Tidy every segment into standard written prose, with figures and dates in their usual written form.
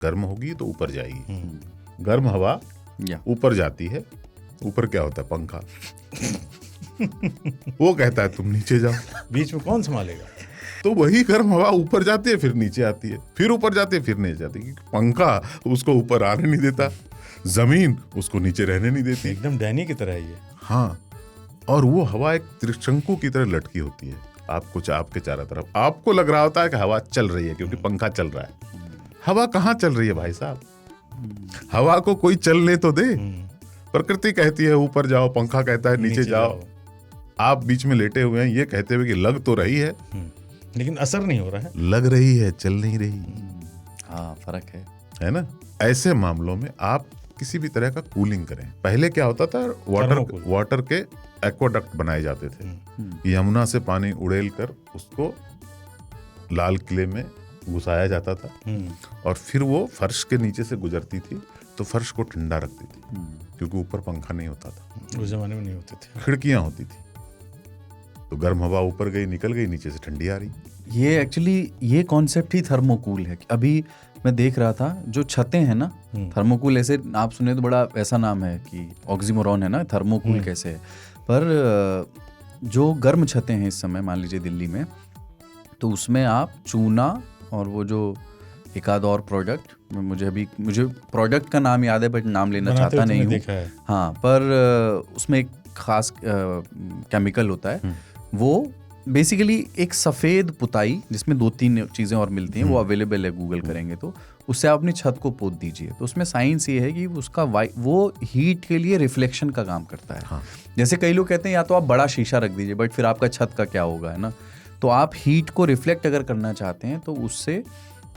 गर्म होगी तो ऊपर जाएगी, गर्म हवा ऊपर जाती है, ऊपर क्या होता है? पंखा। वो कहता है तुम नीचे जाओ, बीच में कौन संभालेगा? तो वही गर्म हवा ऊपर जाती है, फिर नीचे आती है, फिर ऊपर जाती है, फिर नीचे जाती है। पंखा उसको ऊपर आने नहीं देता, जमीन उसको नीचे रहने नहीं देती। एकदम डैनी की तरह ही है। हाँ, और वो हवा एक त्रिशंकु की तरह लटकी होती है आपके चारों तरफ। आपको लग रहा होता है कि हवा चल रही है क्योंकि पंखा चल रहा है। हवा कहाँ चल रही है भाई साहब? हवा को कोई चलने तो दे। प्रकृति कहती है ऊपर जाओ, पंखा कहता है नीचे जाओ। आप बीच में लेटे हुए हैं ये कहते हुए कि लग तो रही है, लेकिन असर नहीं हो रहा है। लग रही है, चल नहीं रही। हाँ, फर्क है ना? ऐसे मामलों में आप किसी भी तरह का कूलिंग करें। पहले क्या होता था, वाटर के एक्वाडक्ट बनाए जाते थे। यमुना से पानी उड़ेल कर उसको लाल किले में घुसाया जाता था और फिर वो फर्श के नीचे से गुजरती थी तो फर्श को ठंडा रखती थी, क्योंकि ऊपर पंखा नहीं होता था, उस जमाने में नहीं होते थे, खिड़कियां होती थी। तो गर्म हवा ऊपर गई, निकल गई, नीचे से ठंडी आ रही। ये एक्चुअली ये कॉन्सेप्ट ही थर्मोकूल है। अभी मैं देख रहा था जो छतें हैं ना, थर्मोकूल, ऐसे आप सुने तो बड़ा ऐसा नाम है कि ऑक्सीमोरॉन है ना, थर्मोकूल कैसे है। पर जो गर्म छतें हैं इस समय, मान लीजिए दिल्ली में, तो उसमें आप चूना और वो जो एक आध और प्रोडक्ट, मुझे प्रोडक्ट का नाम याद है बट नाम लेना चाहता नहीं हूँ। हाँ, पर उसमें एक खास केमिकल होता है, वो बेसिकली एक सफ़ेद पुताई जिसमें 2-3 चीज़ें और मिलती हैं, वो अवेलेबल है, गूगल करेंगे तो। उससे आप अपनी छत को पोत दीजिए। तो उसमें साइंस ये है कि उसका वो हीट के लिए रिफ्लेक्शन का काम करता है। हाँ। जैसे कई लोग कहते हैं या तो आप बड़ा शीशा रख दीजिए, बट फिर आपका छत का क्या होगा, है ना? तो आप हीट को रिफ्लेक्ट अगर करना चाहते हैं तो उससे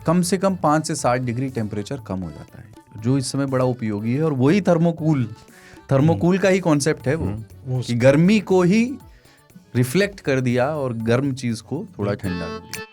कम से कम 5 से 7 डिग्री टेम्परेचर कम हो जाता है, जो इस समय बड़ा उपयोगी है। और वही थर्मोकूल का ही कॉन्सेप्ट है वो कि गर्मी को ही रिफ्लेक्ट कर दिया और गर्म चीज को थोड़ा ठंडा कर दिया।